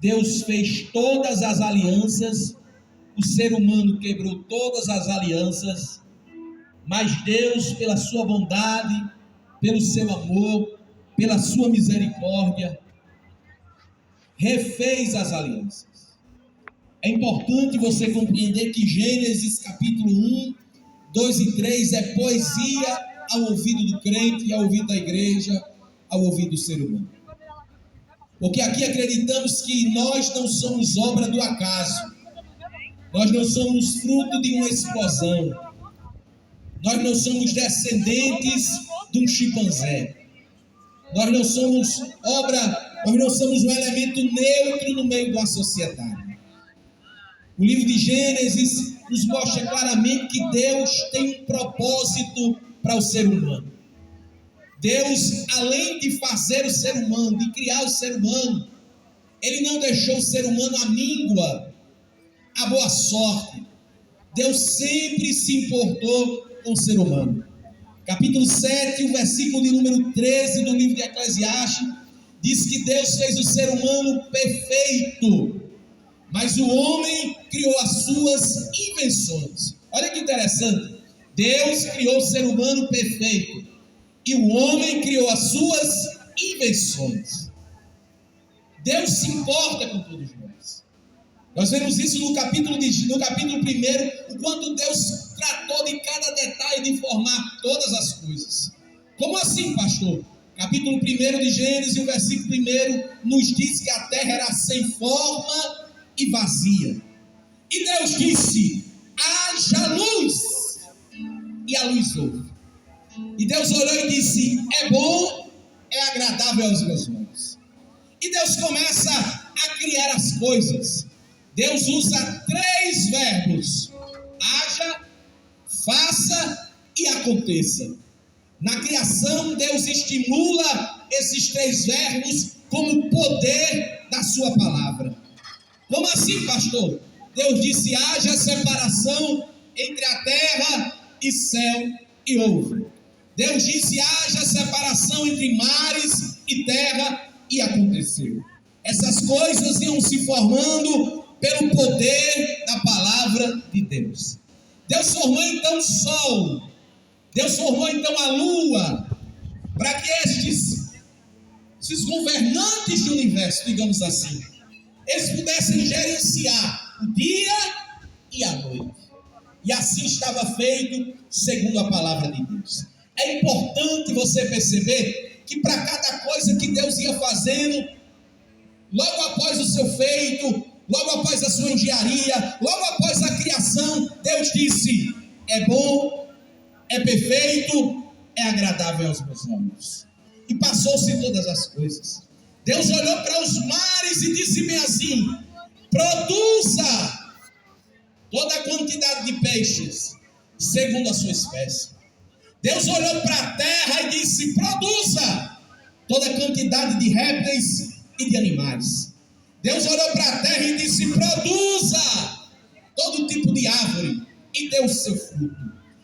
Deus fez todas as alianças, o ser humano quebrou todas as alianças, mas Deus, pela sua bondade, pelo seu amor, pela sua misericórdia, refez as alianças. É importante você compreender que Gênesis capítulo 1, 2 e 3 é poesia ao ouvido do crente, ao ouvido da igreja, ao ouvido do ser humano. Porque aqui acreditamos que nós não somos obra do acaso, nós não somos fruto de uma explosão, nós não somos descendentes de um chimpanzé, nós não somos um elemento neutro no meio da sociedade. O livro de Gênesis nos mostra claramente que Deus tem um propósito para o ser humano. Deus, além de fazer o ser humano, de criar o ser humano, Ele não deixou o ser humano à míngua, à boa sorte. Deus sempre se importou com o ser humano. Capítulo 7, o versículo de número 13 do livro de Eclesiastes, diz que Deus fez o ser humano perfeito, mas o homem criou as suas invenções. Olha que interessante. Deus criou o ser humano perfeito e o homem criou as suas invenções. Deus se importa com todos nós. Nós vemos isso no capítulo 1, o quanto Deus tratou de cada detalhe de formar todas as coisas. Como assim, pastor? Capítulo 1 de Gênesis, o versículo 1 nos diz que a terra era sem forma e vazia. E Deus disse: haja luz. E a luz houve. E Deus olhou e disse: é bom, é agradável aos meus olhos. E Deus começa a criar as coisas. Deus usa 3 verbos: haja, faça e aconteça. Na criação, Deus estimula esses 3 verbos como poder da sua palavra. Como assim, pastor? Deus disse: haja separação entre a terra e céu, e houve. Deus disse: haja separação entre mares e terra, e aconteceu. Essas coisas iam se formando pelo poder da palavra de Deus. Deus formou então o sol, Deus formou então a lua, para que esses governantes do universo, digamos assim, eles pudessem gerenciar o dia e a noite. E assim estava feito segundo a palavra de Deus. É importante você perceber que para cada coisa que Deus ia fazendo, logo após o seu feito, logo após a sua engenharia, logo após a criação, Deus disse: é bom, é perfeito, é agradável aos meus olhos. E passou-se todas as coisas. Deus olhou para os mares e disse bem assim: produza toda a quantidade de peixes segundo a sua espécie. Deus olhou para a terra e disse: produza toda a quantidade de répteis e de animais. Deus olhou para a terra e disse: produza todo tipo de árvore, e deu o seu fruto,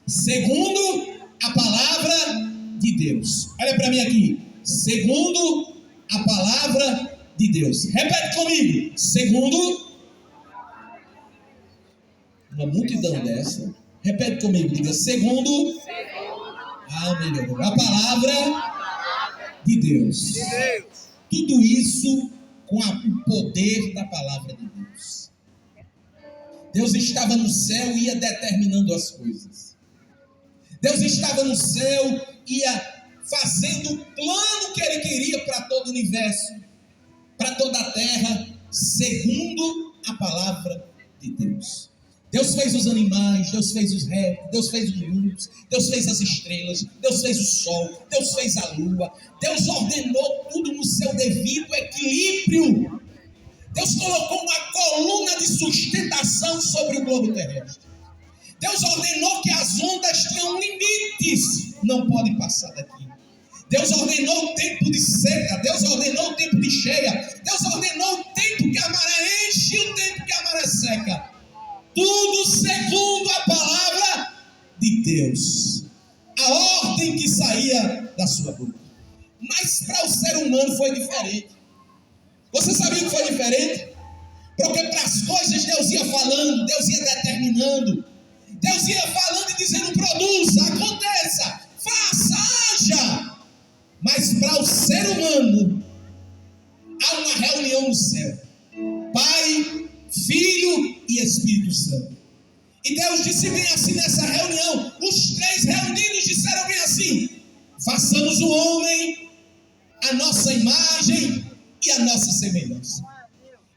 segundo a palavra de Deus. Olha para mim aqui: segundo a palavra de Deus. Repete comigo: segundo. Uma multidão dessa. Repete comigo, diga: segundo. Melhorou. A palavra de Deus. Tudo isso com o poder da palavra de Deus. Deus estava no céu e ia determinando as coisas. Deus estava no céu e ia fazendo o plano que Ele queria para todo o universo, para toda a terra, segundo a palavra de Deus. Deus fez os animais, Deus fez os répteis, Deus fez os mundos, Deus fez as estrelas, Deus fez o sol, Deus fez a lua. Deus ordenou tudo no seu devido equilíbrio. Deus colocou uma coluna de sustentação sobre o globo terrestre. Deus ordenou que as ondas tinham limites, não podem passar daqui. Deus ordenou o tempo de seca, Deus ordenou o tempo de cheia, Deus ordenou o tempo que a maré enche e o tempo que a maré seca. Tudo segundo a palavra de Deus. A ordem que saía da sua boca. Mas para o ser humano foi diferente. Você sabia que foi diferente? diferente. Porque para as coisas Deus ia falando, Deus ia determinando, Deus ia falando e dizendo: produza, aconteça, faça, haja. Mas para o ser humano, há uma reunião no céu: Pai, Filho e Espírito Santo. E Deus disse bem assim nessa reunião, os três reunidos disseram bem assim: façamos o homem a nossa imagem e a nossa semelhança.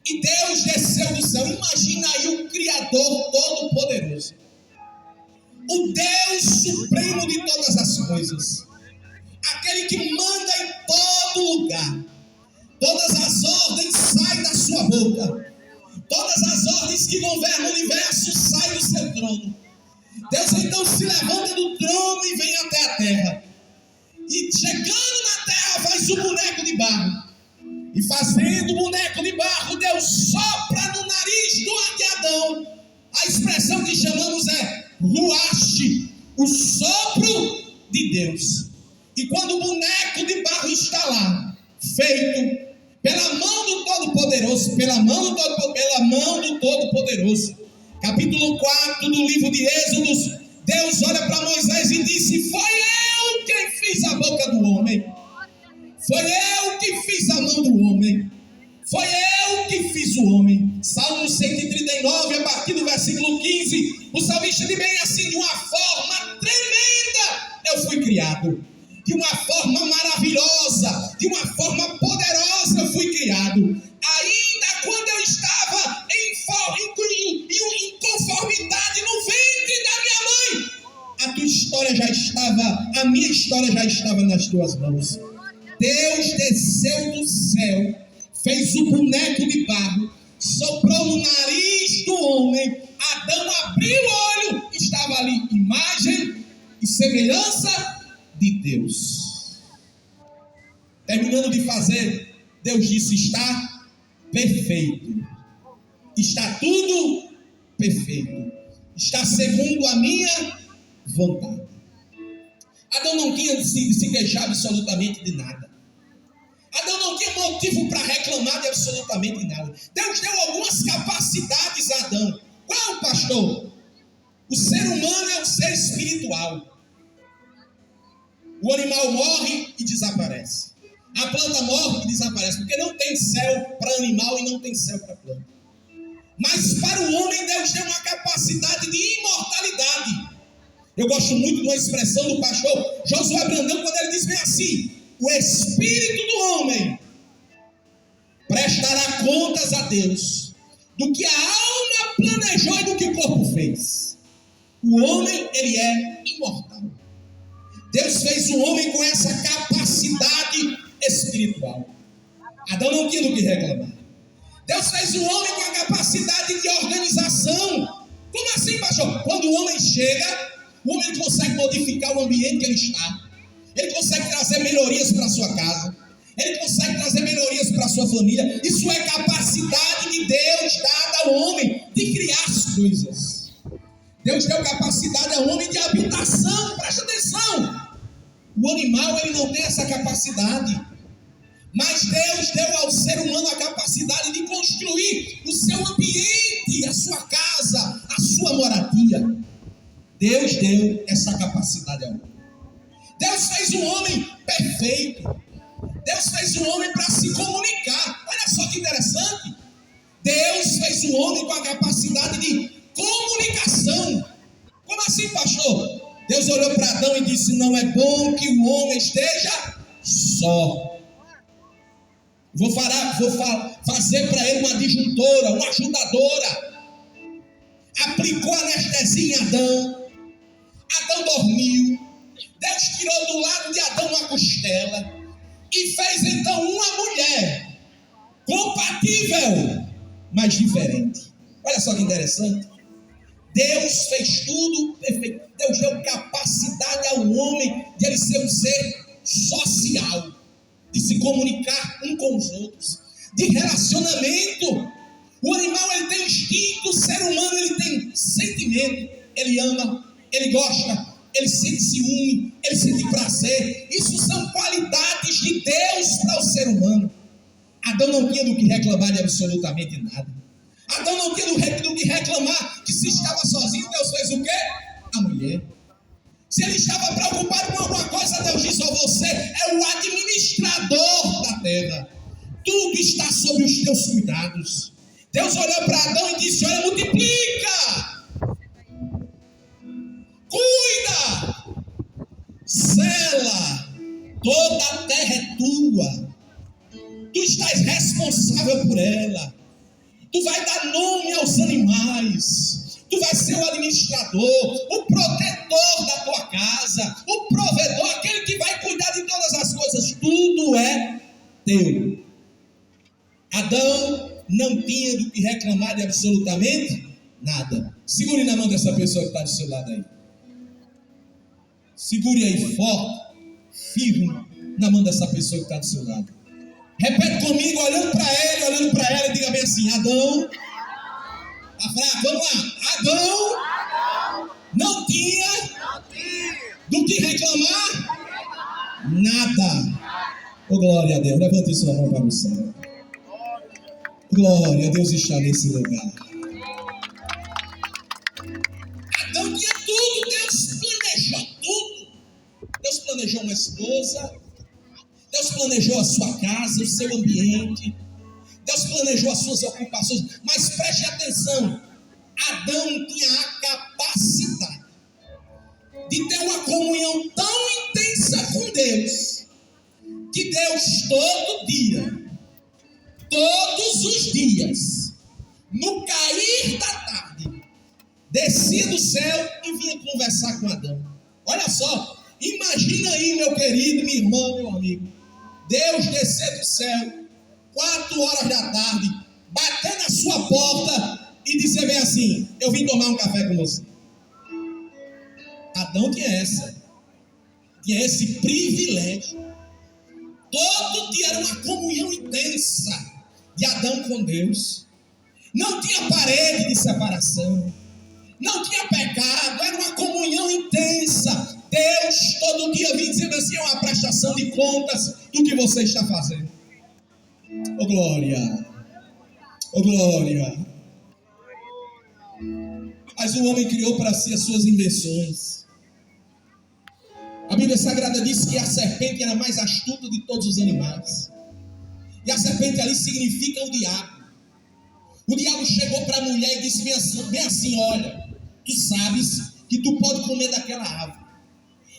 E Deus desceu do céu. Imagina aí o Criador Todo-Poderoso, o Deus Supremo de todas as coisas, aquele que manda em todo lugar. Todas as ordens saem da sua boca, todas as ordens que governam o universo saem do seu trono. Deus então se levanta do trono e vem até a terra. E chegando na terra faz o boneco de barro. E fazendo o boneco de barro, Deus sopra no nariz de Adão. A expressão que chamamos é ruach, o sopro de Deus. E quando o boneco de barro está lá, feito pela mão do Todo-Poderoso, pela mão do Todo-Poderoso, capítulo 4 do livro de Êxodos, Deus olha para Moisés e disse: foi eu quem fiz a boca do homem, foi eu que fiz a mão do homem, foi eu que fiz o homem. Salmo 139, a partir do versículo 15, o salmista diz bem assim: de uma forma tremenda eu fui criado, de uma forma maravilhosa, de uma forma poderosa eu fui criado. Ainda quando eu estava em conformidade no ventre da minha mãe, a tua história já estava, a minha história já estava nas tuas mãos. Deus desceu do céu, fez o boneco de barro, soprou no nariz do homem. Adão abriu o olho, estava ali imagem e semelhança de Deus. Terminando de fazer, Deus disse: está perfeito, está tudo perfeito, está segundo a minha vontade. Adão não tinha de se queixar absolutamente de nada. Adão não tinha motivo para reclamar de absolutamente nada. Deus deu algumas capacidades a Adão. Qual, pastor? O ser humano é um ser espiritual. O animal morre e desaparece. A planta morre e desaparece, porque não tem céu para animal e não tem céu para planta. Mas para o homem, Deus deu uma capacidade de imortalidade. Eu gosto muito de uma expressão do pastor Josué Brandão, quando ele diz bem assim: o espírito do homem prestará contas a Deus do que a alma planejou e do que o corpo fez. O homem, ele é imortal. Deus fez o homem com essa capacidade espiritual. Adão não tinha do que reclamar. Deus fez o homem com a capacidade de organização. Como assim, pastor? Quando o homem chega, o homem consegue modificar o ambiente que ele está. Ele consegue trazer melhorias para a sua casa. Ele consegue trazer melhorias para a sua família. Isso é capacidade de Deus dada ao homem de criar as coisas. Deus deu capacidade ao homem de habitação. Presta atenção. O animal, ele não tem essa capacidade. Mas Deus deu ao ser humano a capacidade de construir o seu ambiente, a sua casa, a sua moradia. Deus deu essa capacidade ao homem. Deus fez um homem perfeito. Deus fez um homem para se comunicar. Olha só que interessante. Deus fez o homem com a capacidade de comunicação. Como assim, pastor? Deus olhou para Adão e disse: não é bom que o homem esteja só. Vou fazer para ele uma adjuntora, uma ajudadora. Aplicou anestesia em Adão. Adão dormiu. Deus tirou do lado de Adão uma costela e fez então uma mulher compatível, mas diferente. Olha só que interessante. Deus fez tudo perfeito. Deus deu capacidade ao homem de ele ser um ser social, de se comunicar um com os outros, de relacionamento. O animal, ele tem instinto, o ser humano, ele tem sentimento. Ele ama, ele gosta, ele sente ciúme, ele sente prazer. Isso são qualidades de Deus para o ser humano. Adão não tinha do que reclamar de absolutamente nada. Adão não tinha do que reclamar que se estava sozinho, Deus fez o quê? A mulher. Se ele estava preocupado com alguma coisa, Deus disse: ó, você é o administrador da terra. Tudo está sob os teus cuidados. Deus olhou para Adão e disse: olha, multiplica, cuida, zela, toda a terra é tua. Tu estás responsável por ela. Tu vai dar nome aos animais. Tu vai ser o administrador, o protetor da tua casa, o provedor, aquele que vai cuidar de todas as coisas. Tudo é teu. Adão não tinha do que reclamar de absolutamente nada. Segure na mão dessa pessoa que está do seu lado aí. Segure aí forte, firme na mão dessa pessoa que está do seu lado. Repete comigo, olhando para ela, e diga bem assim: Adão. Vamos lá. Adão não tinha do que reclamar nada. Oh, glória a Deus. Levante sua mão para o céu. Glória a Deus está nesse lugar. Adão tinha tudo. Deus planejou tudo. Deus planejou uma esposa. Deus planejou a sua casa, o seu ambiente. Deus planejou as suas ocupações. Mas preste atenção. Adão tinha a capacidade de ter uma comunhão tão intensa com Deus, que Deus todo dia, todos os dias, no cair da tarde, descia do céu e vinha conversar com Adão. Olha só, imagina aí, meu querido, minha irmã, meu amigo, Deus descer do céu 4 horas da tarde, bater na sua porta e dizer bem assim: eu vim tomar um café com você. Adão tinha esse privilégio. Todo dia era uma comunhão intensa de Adão com Deus. Não tinha parede de separação, não tinha pecado, era uma comunhão intensa. Deus todo dia vinha dizendo assim: é uma prestação de contas do que você está fazendo. Oh glória, oh glória. Mas o homem criou para si as suas invenções. A Bíblia Sagrada diz que a serpente era a mais astuta de todos os animais. E a serpente ali significa o diabo. O diabo chegou para a mulher e disse bem assim: olha, tu sabes que tu pode comer daquela árvore.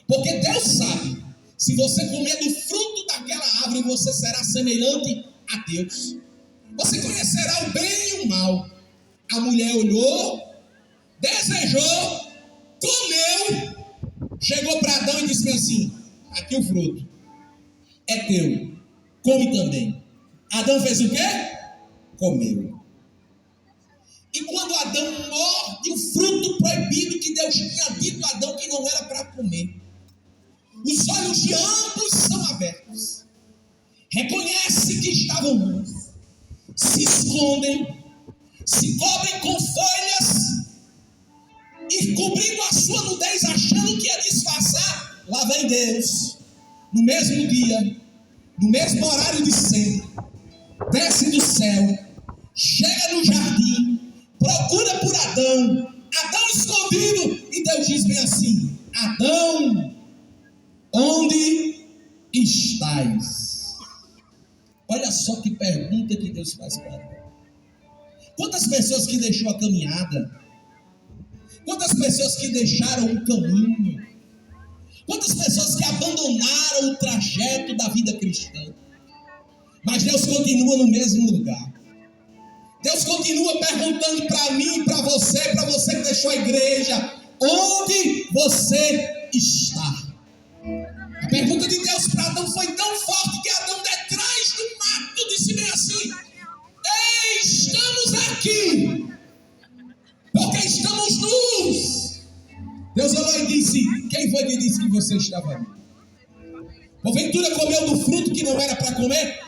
Porque Deus sabe, se você comer do fruto daquela árvore, você será semelhante a Deus. Você conhecerá o bem e o mal. A mulher olhou, desejou, comeu, chegou para Adão e disse assim: aqui o fruto é teu, come também. Adão fez o quê? Comeu. E quando Adão morde o fruto proibido que Deus tinha dito a Adão que não era para comer, os olhos de ambos são abertos. Reconhece que estavam nus, se escondem, se cobrem com folhas e cobrindo a sua nudez, achando que ia disfarçar. Lá vem Deus, no mesmo dia, no mesmo horário de sempre, desce do céu, chega no jardim, procura por Adão, Adão escondido, e Deus diz bem assim: Adão, onde estás? Olha só que pergunta que Deus faz para Adão. Quantas pessoas que deixou a caminhada? Quantas pessoas que deixaram o caminho? Quantas pessoas que abandonaram o trajeto da vida cristã? Mas Deus continua no mesmo lugar. Deus continua perguntando para mim e para você que deixou a igreja: onde você está? A pergunta de Deus para Adão foi tão forte que Adão, detrás do mato, disse bem assim: ei, estamos aqui, porque estamos nus. Deus olhou e disse: quem foi que disse que você estava ali? Porventura comeu do fruto que não era para comer?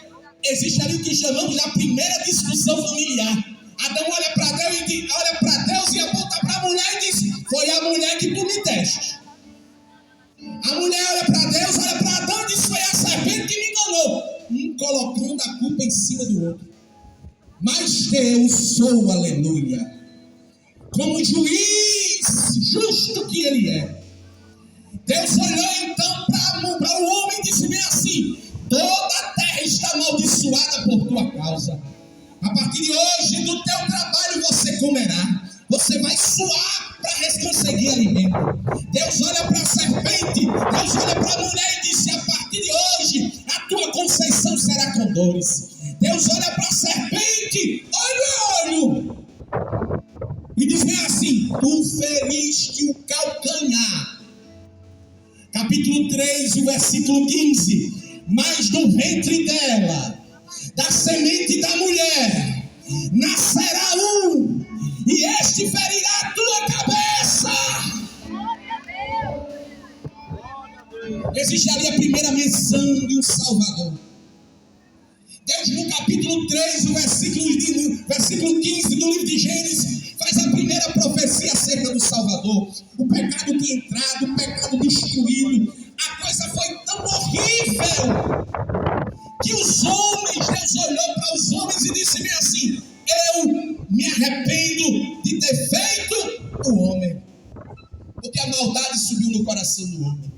Existe ali o que chamamos de a primeira discussão familiar. Adão olha para Deus e aponta para a mulher e diz: foi a mulher que tu me deste. A mulher olha para Deus, olha para Adão e diz: foi a serpente que me enganou. Colocando a culpa culpa em cima do outro. Mas Deus, oh aleluia, como juiz justo que Ele é, Deus olhou então para o homem e disse bem assim: toda a terra está amaldiçoada por tua causa. A partir de hoje, do teu trabalho você comerá. Você vai suar para conseguir alimento. Deus olha para a serpente, Deus olha para a mulher e disse: a partir de hoje, a tua conceição será com dores. Deus olha para a serpente, olho a olho, e diz bem assim: tu feriste o calcanhar. Capítulo 3, o versículo 15. Mas do ventre dela, da semente da mulher, nascerá um, e este ferirá a tua cabeça. Existe ali a primeira menção de um Salvador. Deus, no capítulo 3, o versículo 15 do livro de Gênesis, faz a primeira profecia acerca do Salvador. O pecado tinha entrado, o pecado destruído. A coisa foi tão horrível que os homens, Deus olhou para os homens e disse bem assim: eu me arrependo de ter feito o homem, porque a maldade subiu no coração do homem.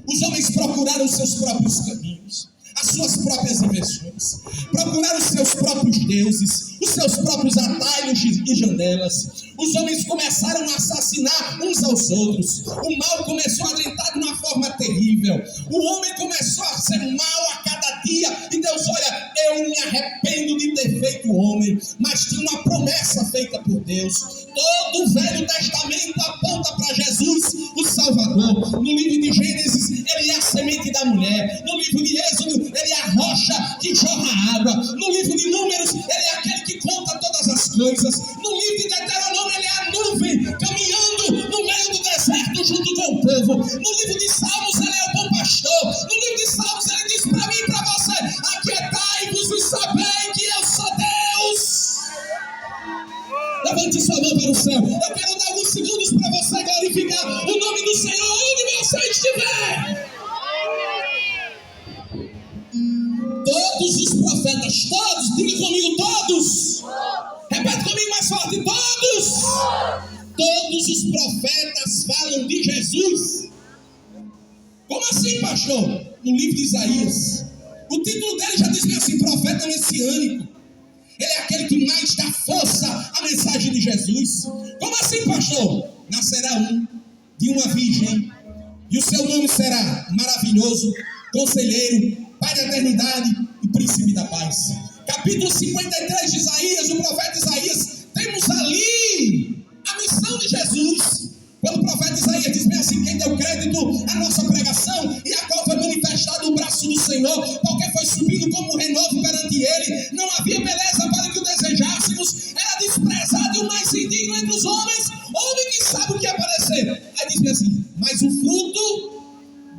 Os homens procuraram os seus próprios caminhos, as suas próprias invenções, procuraram os seus próprios deuses, os seus próprios atalhos e janelas. Os homens começaram a assassinar uns aos outros. O mal começou a aumentar de uma forma terrível. O homem começou a ser mal a cada dia. E Deus, olha, eu me arrependo de ter feito o homem. Mas tinha uma promessa feita por Deus. Todo o Velho Testamento aponta para Jesus, o Salvador. No livro de Gênesis, ele é a semente da mulher. No livro de Êxodo, ele é a rocha que jorra água. No livro de Números, ele é aquele que conta todas as coisas. No livro de Deuteronômio, ele é a nuvem caminhando no meio do deserto junto com o povo. No livro de Salmos, ele é o bom pastor. No livro de Salmos, ele diz para mim e para você: aquietai-vos e sabei que eu sou Deus. Levante sua mão para o céu. Eu quero dar alguns segundos para você glorificar o nome do Senhor onde você estiver. Todos os profetas, todos, diga comigo, todos. Repete comigo mais forte, todos. Todos os profetas falam de Jesus. Como assim, pastor? No livro de Isaías. O título dele já diz bem assim: profeta messiânico. Ele é aquele que mais dá força à mensagem de Jesus. Como assim, pastor? Nascerá um de uma virgem, e o seu nome será Maravilhoso, Conselheiro, Pai da Eternidade e Príncipe da Paz. Capítulo 53 de Isaías, o profeta Isaías, temos ali a missão de Jesus. Quando o profeta Isaías diz bem assim: quem deu crédito à nossa pregação, e a qual foi manifestado o braço do Senhor, porque foi subido como um renovo perante ele. Não havia beleza para que o desejássemos, era desprezado e o mais indigno entre os homens, homem que sabe o que aparecer. Aí diz bem assim: mas o fruto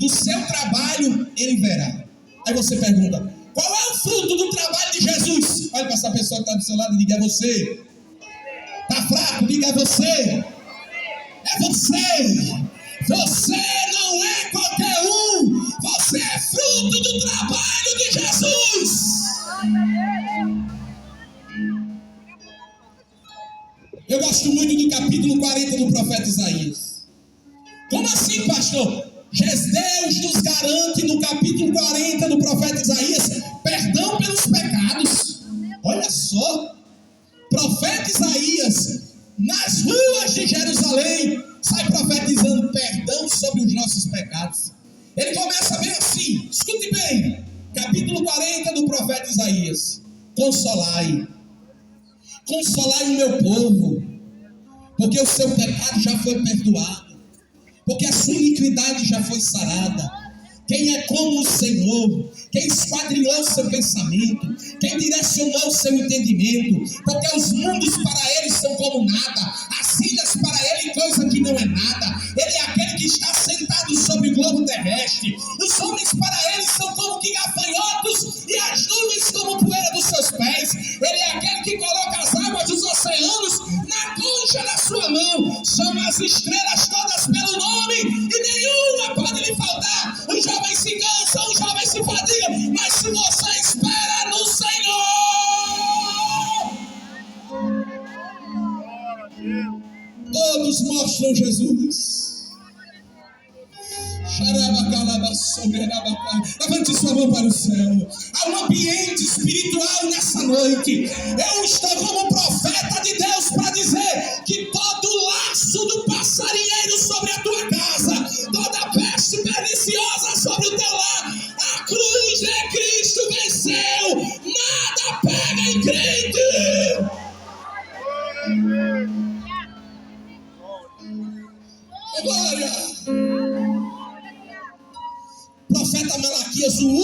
do seu trabalho ele verá. Aí você pergunta: qual é o fruto do trabalho de Jesus? Olha para essa pessoa que está do seu lado e diga: é você. Está fraco? Diga: é você. É você. Você não é qualquer um. Você é fruto do trabalho de Jesus. Eu gosto muito do capítulo 40 do profeta Isaías. Como assim, pastor? Deus nos garante no capítulo 40 do profeta Isaías perdão pelos pecados. Olha só. Profeta Isaías, nas ruas de Jerusalém, sai profetizando perdão sobre os nossos pecados. Ele começa bem assim, escute bem, capítulo 40 do profeta Isaías: consolai o meu povo, porque o seu pecado já foi perdoado, porque a sua iniquidade já foi sarada. Quem é como o Senhor? Quem esquadrinhou o seu pensamento? Quem direcionou o seu entendimento? Porque os mundos para ele são como nada, as ilhas para ele coisa que não é nada. Ele é aquele que está sentado sobre o globo terrestre. Os homens para ele são como que gafanhotos e as nuvens como poeira dos seus pés. Ele é aquele que coloca as águas dos oceanos na concha da sua mão. Chama as estrelas todas pelo nome e nenhuma pode lhe faltar. Os jovens se cansam, os jovens se fadigam, mas se você espera no Senhor, todos mostram Jesus. Levante sua mão para o céu. Há um ambiente espiritual nessa noite. Eu estou como profeta de Deus para dizer que todo laço do passarinheiro sobre a tua casa, toda